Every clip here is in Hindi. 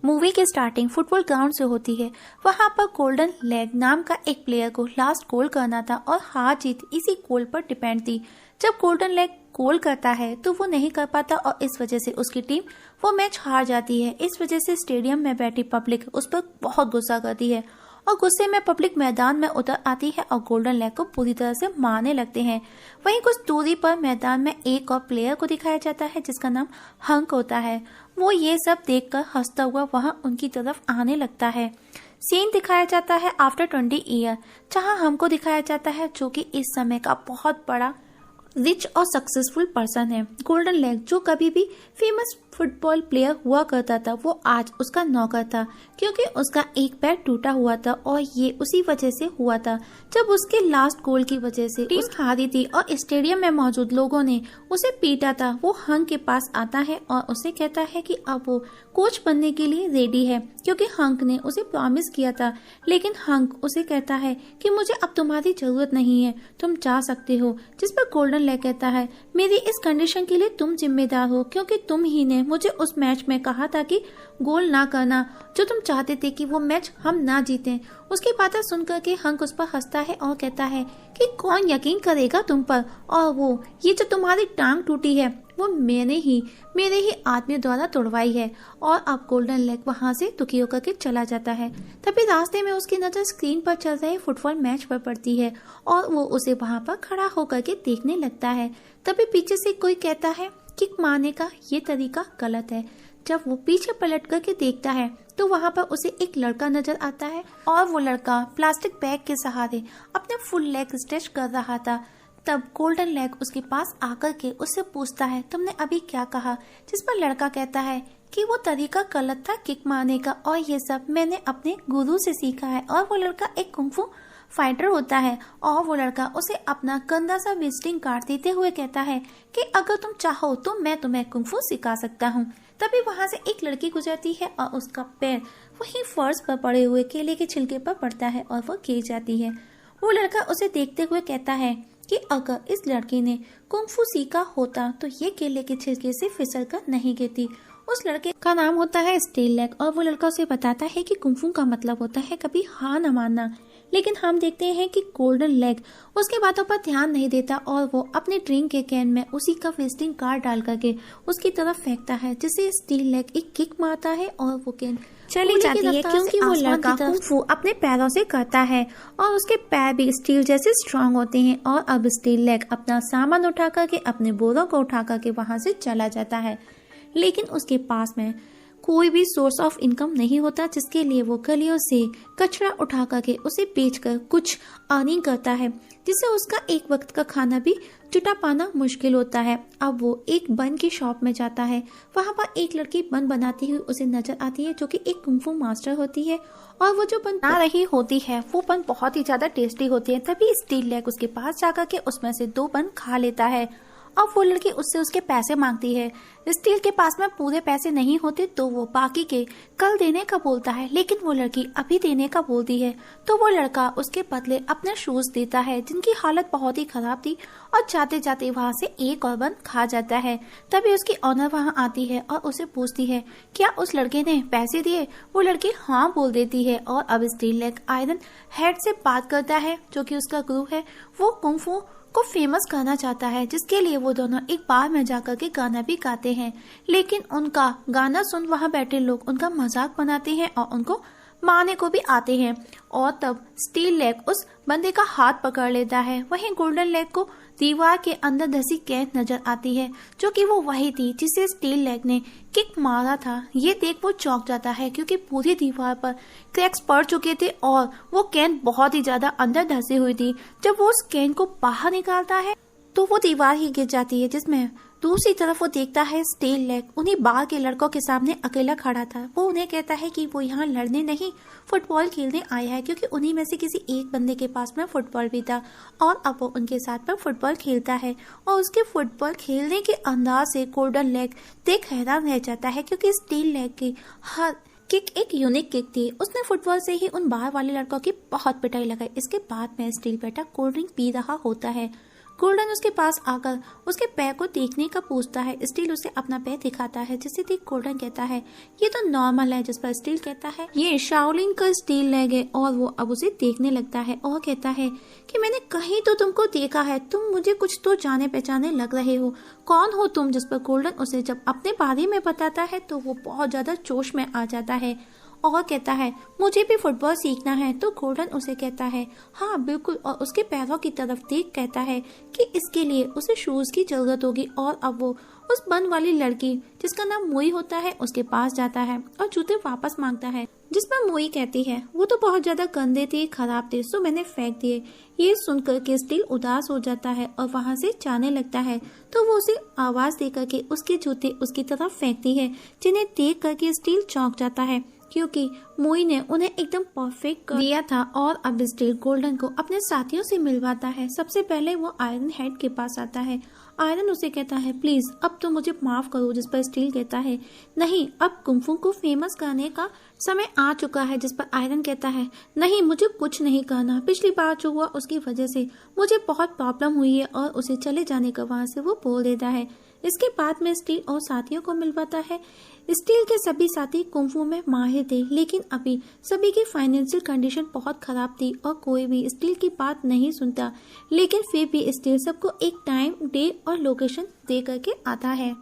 मूवी की स्टार्टिंग फुटबॉल ग्राउंड से होती है। वहां पर गोल्डन लेग नाम का एक प्लेयर को लास्ट गोल करना था और हार जीत इसी गोल पर डिपेंड थी। जब गोल्डन लेग गोल करता है तो वो नहीं कर पाता और इस वजह से उसकी टीम वो मैच हार जाती है। इस वजह से स्टेडियम में बैठी पब्लिक उस पर बहुत गुस्सा करती है और गुस्से में पब्लिक मैदान में उतर आती है और गोल्डन लेग को पूरी तरह से मारने लगते हैं। वहीं कुछ दूरी पर मैदान में एक और प्लेयर को दिखाया जाता है जिसका नाम हंक होता है। वो ये सब देखकर हंसता हुआ वहां उनकी तरफ आने लगता है। सीन दिखाया जाता है आफ्टर 20 ईयर, जहां हमको दिखाया जाता है जो कि इस समय का बहुत बड़ा रिच और सक्सेसफुल पर्सन है। गोल्डन लेग जो कभी भी फेमस फुटबॉल प्लेयर हुआ करता था वो आज उसका नौकर था, क्योंकि उसका एक पैर टूटा हुआ था और ये उसी वजह से हुआ था जब उसके लास्ट गोल की वजह से टीम हारी थी और स्टेडियम में मौजूद लोगों ने उसे पीटा था। वो हंक के पास आता है और उसे कहता है कि अब वो कोच बनने के लिए रेडी है, क्योंकि हंक ने उसे प्रॉमिस किया था। लेकिन हंक उसे कहता है कि मुझे अब तुम्हारी जरूरत नहीं है, तुम जा सकते हो। जिस पर गोल्डन लेग कहता है मेरी इस कंडीशन के लिए तुम जिम्मेदार हो, क्योंकि तुम ही ने मुझे उस मैच में कहा था कि गोल ना करना, जो तुम चाहते थे कि वो मैच हम ना जीतें। उसकी बातें सुनकर के हंक उस पर हंसता है और कहता है कि कौन यकीन करेगा तुम पर, और वो ये जो तुम्हारी टांग टूटी है वो मेरे ही आदमी द्वारा तोड़वाई है। और अब गोल्डन लेग वहां से दुखी होकर के चला जाता है। तभी रास्ते में उसकी नजर स्क्रीन पर चल रहे फुटबॉल मैच पर पड़ती है और वो उसे वहां पर खड़ा होकर के देखने लगता है। तभी पीछे से कोई कहता है किक मारने का ये तरीका गलत है। जब वो पीछे पलट करके देखता है तो वहां पर उसे एक लड़का नजर आता है और वो लड़का प्लास्टिक बैग के सहारे अपने फुल लेग स्ट्रेच कर रहा था। तब गोल्डन लेग उसके पास आकर के उससे पूछता है तुमने अभी क्या कहा, जिस पर लड़का कहता है कि वो तरीका गलत था किक मारने का और ये सब मैंने अपने गुरु से सीखा है। और वो लड़का एक कुंफू फाइटर होता है और वो लड़का उसे अपना गंदा सा विजिटिंग कार्ड देते हुए कहता है कि अगर तुम चाहो तो मैं तुम्हें कुंफू सिखा सकता हूँ। तभी वहां से एक लड़की गुजरती है और उसका पैर वहीं फर्श पर पड़े हुए केले के छिलके पर पड़ता है और वो गिर जाती है। वो लड़का उसे देखते हुए कहता है कि अगर इस लड़की ने कुंफू सीखा होता तो ये केले के छिलके से फिसल कर नहीं गिरती। उस लड़के का नाम होता है स्टील लेग और वो लड़का उसे बताता है कि कुंफू का मतलब होता है कभी हार न मानना। लेकिन हम देखते हैं कि गोल्डन लेग उसकी बातों पर ध्यान नहीं देता और वो अपने ड्रिंक के कैन में उसी का विजिटिंग कार्ड डाल करके उसकी तरफ फेंकता है, जिससे स्टील लेग एक किक मारता है और वो कैन चली जाती है, क्योंकि वो लड़का कुंफू अपने पैरों से करता है और उसके पैर भी स्टील जैसे स्ट्रांग होते हैं। और अब स्टील लेग अपना सामान उठा करके अपने बोरों को उठा करके वहां से चला जाता है। लेकिन उसके पास में कोई भी सोर्स ऑफ इनकम नहीं होता, जिसके लिए वो गलियों से कचरा उठा करके उसे बेचकर कुछ अर्निंग करता है, जिससे उसका एक वक्त का खाना भी जुटा पाना मुश्किल होता है। अब वो एक बन की शॉप में जाता है। वहां पर एक लड़की बन बनाती हुई उसे नजर आती है जो कि एक कुंफू मास्टर होती है और वो जो बन बना रही होती है वो बन बहुत ही ज्यादा टेस्टी होती है। तभी स्टील लेग उसके पास जाकर के उसमें से 2 बन खा लेता है। अब वो लड़की उससे उसके पैसे मांगती है। स्टील के पास में पूरे पैसे नहीं होते तो वो बाकी के कल देने का बोलता है, लेकिन वो लड़की अभी देने का बोलती है। तो वो लड़का उसके बदले अपने शूज देता है जिनकी हालत बहुत ही खराब थी और जाते जाते वहां से एक और बन खा जाता है। तभी उसकी ऑनर वहां आती है और उसे पूछती है क्या उस लड़के ने पैसे दिए। वो लड़की हाँ बोल देती है और अब स्टील लेग आयरन हेड से बात करता है जो कि उसका गुरु है। वो कुंफू को फेमस करना चाहता है, जिसके लिए वो दोनों एक बार में जाकर के गाना भी गाते हैं। लेकिन उनका गाना सुन वहां बैठे लोग उनका मजाक बनाते हैं और उनको मारने को भी आते हैं। और तब स्टील लेग उस बंदे का हाथ पकड़ लेता है। वहीं गोल्डन लेग को दीवार के अंदर धसी कैद नजर आती है जो कि वो वही थी जिसे स्टील लेग ने किक मारा था। ये देख वो चौंक जाता है क्योंकि पूरी दीवार पर क्रैक्स पड़ चुके थे और वो कैन बहुत ही ज्यादा अंदर धसी हुई थी। जब वो उस कैन को बाहर निकालता है तो वो दीवार ही गिर जाती है, जिसमें दूसरी तरफ वो देखता है स्टील लेग उन्हीं बाहर के लड़कों के सामने अकेला खड़ा था। वो उन्हें कहता है कि वो यहाँ लड़ने नहीं फुटबॉल खेलने आया है, क्योंकि उन्हीं में से किसी एक बंदे के पास में फुटबॉल भी था और अब वो उनके साथ में फुटबॉल खेलता है। और उसके फुटबॉल खेलने के अंदाज से गोल्डन लेग देख हैरान रह जाता है, क्योंकि स्टील लेग की हर किक एक यूनिक किक थी। उसने फुटबॉल से ही उन बाहर वाले लड़कों की बहुत पिटाई लगाई। इसके बाद में स्टील बेटा कोल्ड ड्रिंक पी रहा होता है। गोल्डन उसके पास आकर उसके पैर को देखने का पूछता है। स्टील उसे अपना पैर दिखाता है, जिसे देख गोल्डन कहता है ये तो नॉर्मल है, जिस पर स्टील कहता है ये शाओलिन का स्टील लेग है। और वो अब उसे देखने लगता है और कहता है कि मैंने कहीं तो तुमको देखा है, तुम मुझे कुछ तो जाने पहचाने लग रहे हो, कौन हो तुम? जिस पर गोल्डन उसे जब अपने बारे में बताता है तो वो बहुत ज्यादा जोश में आ जाता है और कहता है मुझे भी फुटबॉल सीखना है। तो गोल्डन उसे कहता है हाँ बिल्कुल, और उसके पैरों की तरफ देख कहता है कि इसके लिए उसे शूज की जरूरत होगी। और अब वो उस बंद वाली लड़की जिसका नाम मोई होता है उसके पास जाता है और जूते वापस मांगता है, जिस पर मोई कहती है वो तो बहुत ज्यादा गंदे थे, खराब थे, सो मैंने फेंक दिए। ये सुनकर के स्टील उदास हो जाता है और वहाँ से जाने लगता है। तो वो उसे आवाज देकर के उसके जूते उसकी तरफ फेंकती है, जिन्हें देख करके स्टील चौंक जाता है क्योंकि मोई ने उन्हें एकदम परफेक्ट कर दिया था। और अब स्टील गोल्डन को अपने साथियों से मिलवाता है। सबसे पहले वो आयरन हेड के पास आता है। आयरन उसे कहता है प्लीज अब तो मुझे माफ करो, जिस पर स्टील कहता है नहीं, अब कुंफू को फेमस करने का समय आ चुका है। जिस पर आयरन कहता है नहीं, मुझे कुछ नहीं करना, पिछली बार जो हुआ उसकी वजह से मुझे बहुत प्रॉब्लम हुई है। और उसे चले जाने का वहां से वो बोल देता है। इसके बाद में स्टील और साथियों को मिलवाता है। स्टील के सभी साथी कुंफू में माहिर थे, लेकिन अभी सभी की फाइनेंशियल कंडीशन बहुत खराब थी और कोई भी स्टील की बात नहीं सुनता। लेकिन फिर भी स्टील सबको एक टाइम, डे और लोकेशन दे करके आता है।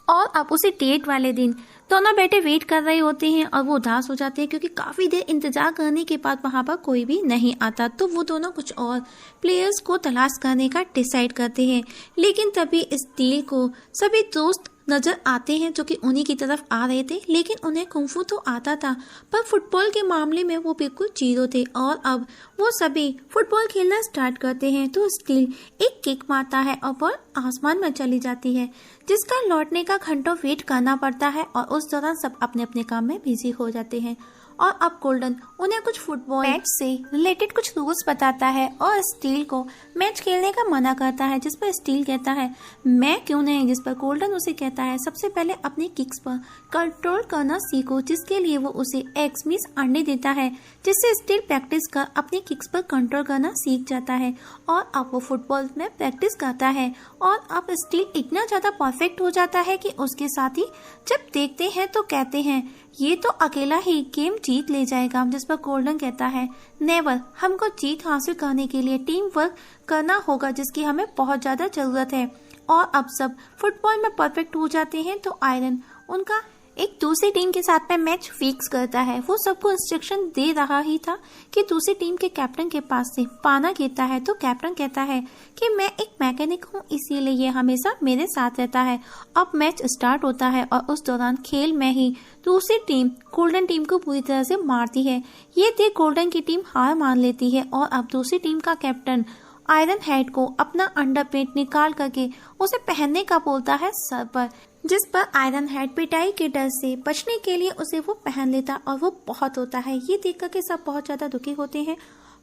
और अब उसे डेट वाले दिन दोनों बेटे वेट कर रहे होते हैं और वो उदास हो जाते हैं क्योंकि काफी देर इंतजार करने के बाद वहां पर कोई भी नहीं आता। तो वो दोनों कुछ और प्लेयर्स को तलाश करने का डिसाइड करते हैं। लेकिन तभी स्टील को सभी दोस्त नजर आते हैं जो कि उन्हीं की तरफ आ रहे थे। लेकिन उन्हें कुंफू तो आता था, पर फुटबॉल के मामले में वो बिल्कुल जीरो थे। और अब वो सभी फुटबॉल खेलना स्टार्ट करते हैं। तो स्टील एक किक मारता है और बॉल आसमान में चली जाती है, जिसका लौटने का घंटों वेट करना पड़ता है। और उस दौरान सब अपने अपने काम में बिजी हो जाते हैं। और अब गोल्डन उन्हें कुछ फुटबॉल मैच से रिलेटेड कुछ रूल्स बताता है और स्टील को मैच खेलने का मना करता है, जिस पर स्टील कहता है मैं क्यों नहीं। जिस पर गोल्डन उसे कहता है सबसे पहले अपने किक्स पर कंट्रोल करना सीखो, जिसके लिए वो उसे एग्स मींस अंडे देता है, जिससे स्टील प्रैक्टिस कर अपने किक्स पर कंट्रोल करना सीख जाता है। और अब वो फुटबॉल में प्रैक्टिस करता है। और अब स्टील इतना ज्यादा परफेक्ट हो जाता है कि उसके साथी जब देखते हैं तो कहते हैं ये तो अकेला ही गेम जीत ले जाएगा। जिस पर गोल्डन कहता है नेवर, हमको जीत हासिल करने के लिए टीम वर्क करना होगा, जिसकी हमें बहुत ज्यादा जरूरत है। और अब सब फुटबॉल में परफेक्ट हो जाते हैं। तो आयरन उनका एक दूसरी टीम के साथ में मैच फिक्स करता है। वो सबको इंस्ट्रक्शन दे रहा ही था कि दूसरी टीम के कैप्टन के पास से पाना गिरता है। तो कैप्टन कहता है कि मैं एक मैकेनिक हूँ, इसीलिए ये हमेशा मेरे साथ रहता है। अब मैच स्टार्ट होता है और उस दौरान खेल में ही दूसरी टीम गोल्डन टीम को पूरी तरह से मारती है। ये देख गोल्डन की टीम हार मान लेती है। और अब दूसरी टीम का कैप्टन आयरन हेड को अपना अंडरपेंट निकाल करके उसे पहनने का बोलता है सर पर, जिस पर आयरन हेड पिटाई के डर से बचने के लिए उसे वो पहन लेता और वो बहुत होता है। ये देख करके सब बहुत ज्यादा दुखी होते हैं।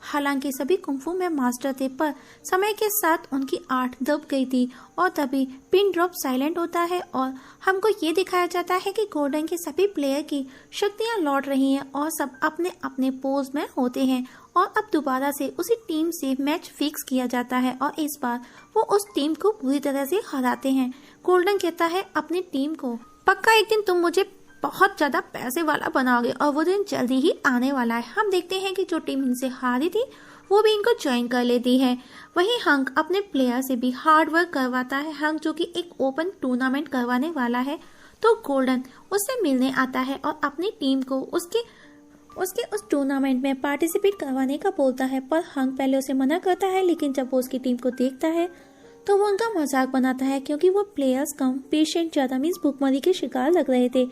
हालांकि सभी कुंफू में मास्टर थे, पर समय के साथ उनकी आर्ट दब गई थी। और तभी पिन ड्रॉप साइलेंट होता है और हमको ये दिखाया जाता है कि गोल्डन के सभी प्लेयर की शक्तियां लौट रही हैं और सब अपने अपने पोज में होते हैं। और अब दोबारा से उसी टीम से मैच फिक्स किया जाता है और इस बार वो उस टीम को पूरी तरह से हराते हैं। गोल्डन कहता है अपनी टीम को पक्का एक दिन तुम मुझे बहुत ज्यादा पैसे वाला बनाओगे और वो दिन जल्दी ही आने वाला है। हम देखते हैं कि जो टीम इनसे हारी थी वो भी इनको ज्वाइन कर लेती है। वहीं हंक अपने प्लेयर से भी हार्ड वर्क करवाता है। हंक जो कि एक ओपन टूर्नामेंट करवाने वाला है, तो गोल्डन उससे मिलने आता है और अपनी टीम को उसके उस टूर्नामेंट में पार्टिसिपेट करवाने का बोलता है। पर हंक पहले उसे मना करता है, लेकिन जब वो उसकी टीम को देखता है तो वो उनका मजाक बनाता है क्योंकि वो प्लेयर्स कम, पेशेंट ज्यादा मींस भूखमरी के शिकार लग रहे थे।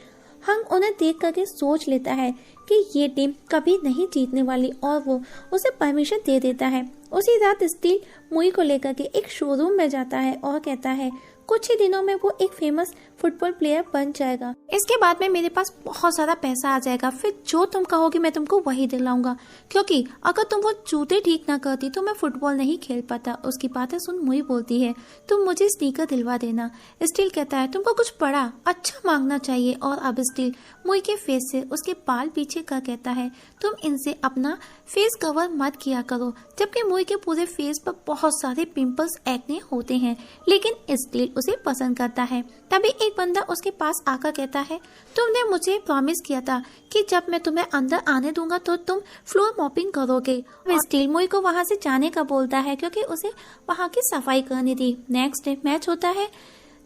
हंक उन्हें देख करके सोच लेता है कि ये टीम कभी नहीं जीतने वाली और वो उसे परमिशन दे देता है। उसी रात स्टील मुई को लेकर के एक शोरूम में जाता है और कहता है कुछ ही दिनों में वो एक फेमस फुटबॉल प्लेयर बन जाएगा। इसके बाद में मेरे पास बहुत सारा पैसा आ जाएगा, फिर जो तुम कहोगे मैं तुमको वही दिलाऊंगा, क्योंकि अगर तुम वो जूते ठीक ना करती तो मैं फुटबॉल नहीं खेल पाता। उसकी बातें सुन मुई बोलती है, तुम मुझे स्नीकर दिलवा देना। स्टील कहता है, तुमको कुछ बड़ा अच्छा मांगना चाहिए। और अब स्टील मुई के फेस से उसके बाल पीछे कर कहता है, तुम इनसे अपना फेस कवर मत किया करो। जबकि मुई के पूरे फेस पर बहुत सारे पिंपल्स एक्ने होते हैं, लेकिन स्टील उसे पसंद करता है। तभी एक बंदा उसके पास आकर कहता है, तुमने मुझे प्रॉमिस किया था कि जब मैं तुम्हें अंदर आने दूंगा तो तुम फ्लोर मॉपिंग करोगे। स्टील मुई को वहां से जाने का बोलता है, क्योंकि उसे वहां की सफाई करनी थी। नेक्स्ट डे मैच होता है,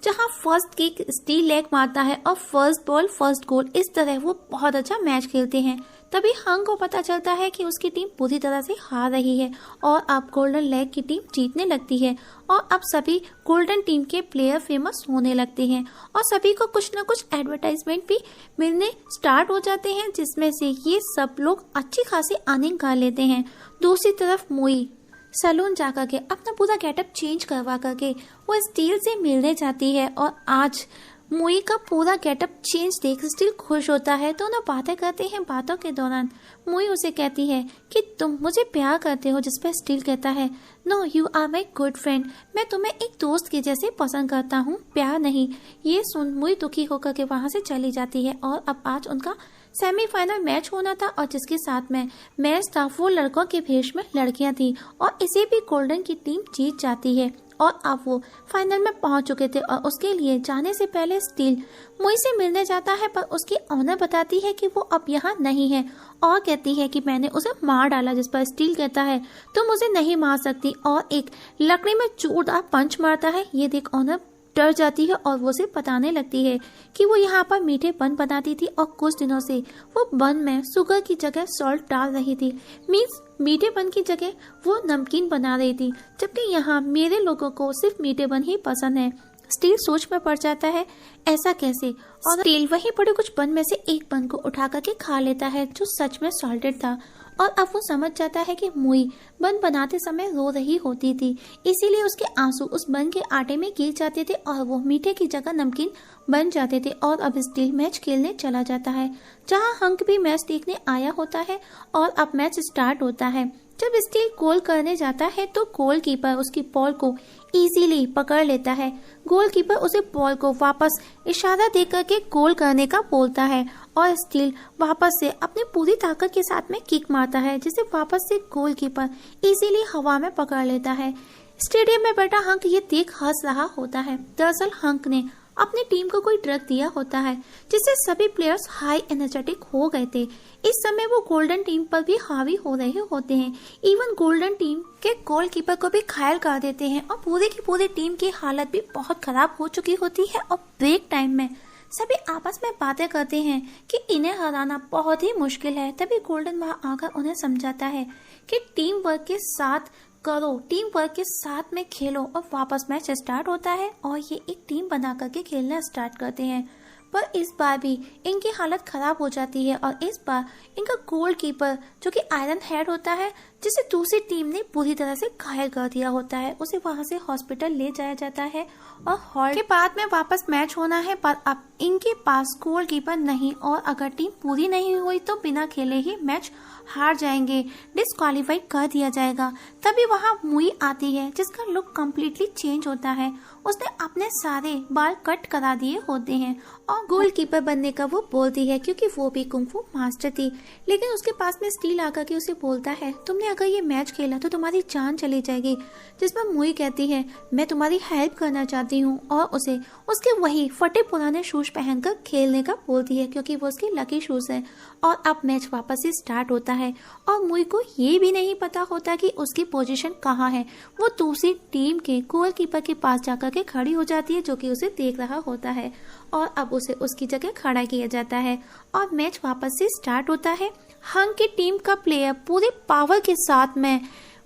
जहां फर्स्ट किक स्टील लेग मारता है और फर्स्ट बॉल फर्स्ट गोल। इस तरह वो बहुत अच्छा मैच खेलते हैं। तभी हंग को पता चलता है कि उसकी टीम पूरी तरह से हार रही है और अब गोल्डन लेग की टीम जीतने लगती है। और अब सभी गोल्डन टीम के प्लेयर फेमस होने लगते हैं और सभी को कुछ न कुछ एडवर्टाइजमेंट भी मिलने स्टार्ट हो जाते हैं, जिसमें से ये सब लोग अच्छी खासी अर्निंग कर लेते हैं। दूसरी तरफ मुई सैलून जाकर के अपना पूरा गेटअप चेंज करवा करके वो स्टील से मिलने जाती है और आज मुई का पूरा गेटअप चेंज देख स्टील खुश होता है। दोनों बातें करते हैं। बातों के दौरान मुई उसे कहती है कि तुम मुझे प्यार करते हो, जिस पर स्टील कहता है, no you are my good friend, मैं तुम्हें एक दोस्त के जैसे पसंद करता हूँ, प्यार नहीं। ये सुन मुई दुखी होकर के वहाँ से चली जाती है। और अब आज उनका सेमीफाइनल मैच होना था और जिसके साथ में मैच था वो लड़कों के भेष में लड़कियां थी और इसे भी गोल्डन की टीम जीत जाती है और अब वो फाइनल में पहुंच चुके थे। और उसके लिए जाने से पहले स्टील मुई से मिलने जाता है, पर उसकी ऑनर बताती है कि वो अब यहाँ नहीं है और कहती है कि मैंने उसे मार डाला, जिस पर स्टील कहता है, तुम उसे नहीं मार सकती, और एक लकड़ी में जोरदार पंच मारता है। ये देख ऑनर डर जाती है और वो उसे बताने लगती है कि वो यहाँ पर मीठे बन बनाती थी और कुछ दिनों से वो बन में शुगर की जगह सॉल्ट डाल रही थी। मीन्स मीठे बन की जगह वो नमकीन बना रही थी, जबकि यहाँ मेरे लोगों को सिर्फ मीठे बन ही पसंद है। स्टील सोच में पड़ जाता है, ऐसा कैसे? और स्टील वहीं पड़े कुछ बन में से एक बन को उठा करके खा लेता है जो सच में सॉल्टेड था। और अब वो समझ जाता है कि मुई बन बनाते समय रो रही होती थी, इसीलिए उसके आंसू उस बन के आटे में गिर जाते थे और वो मीठे की जगह नमकीन बन जाते थे। और अब स्टील मैच खेलने चला जाता है, जहां हंक भी मैच देखने आया होता है। और अब मैच स्टार्ट होता है। जब स्टील गोल करने जाता है तो गोलकीपर उसकी बॉल को इजीली पकड़ लेता है। गोलकीपर उसे बॉल को वापस इशारा देकर के गोल करने का बोलता है और स्टील वापस से अपनी पूरी ताकत के साथ में किक मारता है, जिसे वापस से गोलकीपर इजीली हवा में पकड़ लेता है। स्टेडियम में बैठा हंक ये देख हंस रहा होता है। दरअसल हंक ने अपनी टीम को कोई ड्रग दिया होता है, जिससे सभी प्लेयर्स हाई एनर्जेटिक हो गए थे। इस समय वो गोल्डन टीम पर भी हावी हो रहे होते हैं। इवन गोल्डन टीम के गोलकीपर को भी घायल कर देते हैं और पूरी की पूरी टीम की हालत भी बहुत खराब हो चुकी होती है। और ब्रेक टाइम में सभी आपस में बातें करते हैं कि इन्हें हराना बहुत ही मुश्किल है। तभी गोल्डन वहां आकर उन्हें समझाता है कि टीम वर्क के साथ करो, टीम वर्क के साथ में खेलो। और वापस मैच स्टार्ट होता है और ये एक टीम बना करके खेलना स्टार्ट करते हैं। पर इस बार भी इनकी हालत खराब हो जाती है और इस बार इनका गोलकीपर जो कि आयरन हेड होता है, जिसे दूसरी टीम ने पूरी तरह से घायल कर दिया होता है, उसे वहां से हॉस्पिटल ले जाया जाता है और हॉल के बाद में वापस मैच होना है। पर अब इनके पास गोलकीपर नहीं और अगर टीम पूरी नहीं हुई तो बिना खेले ही मैच हार जाएंगे, डिस्क्वालीफाई कर दिया जाएगा। तभी वहां मुई आती है, जिसका लुक कम्प्लीटली चेंज होता है। उसने अपने सारे बाल कट करा दिए होते हैं और गोलकीपर बनने का वो बोलती है, क्योंकि वो भी कुंफू मास्टर थी। लेकिन उसके पास में स्टील आकर के उसे बोलता है, तुमने अगर ये मैच खेला तो तुम्हारी जान चली जाएगी। जिस पर मुई कहती है, मैं तुम्हारी हेल्प करना चाहती हूँ, और उसे उसके वही फटे पुराने शूज पहनकर खेलने का बोलती है, क्योंकि वो उसके लकी शूज है। और अब मैच वापस से स्टार्ट होता है और मुई को ये भी नहीं पता होता कि उसकी पोजीशन कहाँ है। वो दूसरी टीम के गोलकीपर के पास जाकर के खड़ी हो जाती है, जो कि उसे देख रहा होता है और अब उसे उसकी जगह खड़ा किया जाता है और मैच वापस से स्टार्ट होता है। हंग की टीम का प्लेयर पूरे पावर के साथ में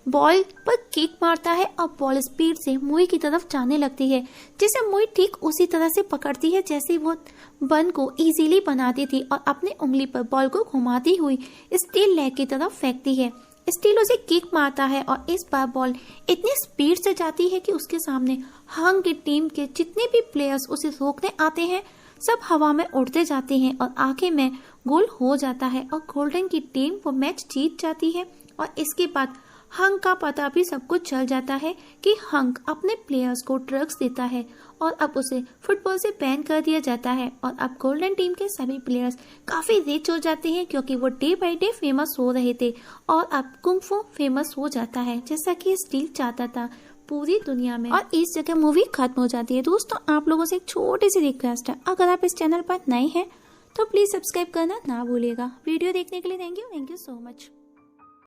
बॉल पर किक मारता है और बॉल स्पीड से मुई की तरफ जाने लगती है, जिसे मुई ठीक उसी तरह से पकड़ती है जैसे वो बन को इजीली बनाती थी और अपनी उंगली पर बॉल को घुमाती हुई स्टील लेग की तरफ फेंकती है। स्टील उसे किक मारता है और इस बार बॉल इतनी स्पीड से जाती है कि उसके सामने हंग की टीम के जितने भी प्लेयर्स उसे रोकने आते हैं सब हवा में उड़ते जाते हैं और आखिर में गोल हो जाता है और गोल्डन की टीम वो मैच जीत जाती है। और इसके बाद हंग का पता भी सबको चल जाता है कि हंग अपने प्लेयर्स को ड्रग्स देता है और अब उसे फुटबॉल से बैन कर दिया जाता है। और अब गोल्डन टीम के सभी प्लेयर्स काफी रिच हो जाते हैं क्योंकि वो डे बाय डे फेमस हो रहे थे और अब कुंग-फू फेमस हो जाता है जैसा कि स्टील चाहता था पूरी दुनिया में। और इस जगह मूवी खत्म हो जाती है। दोस्तों आप लोगों से एक छोटी सी रिक्वेस्ट है, अगर आप इस चैनल पर नए हैं तो प्लीज सब्सक्राइब करना ना भूलिएगा। वीडियो देखने के लिए थैंक यू सो मच।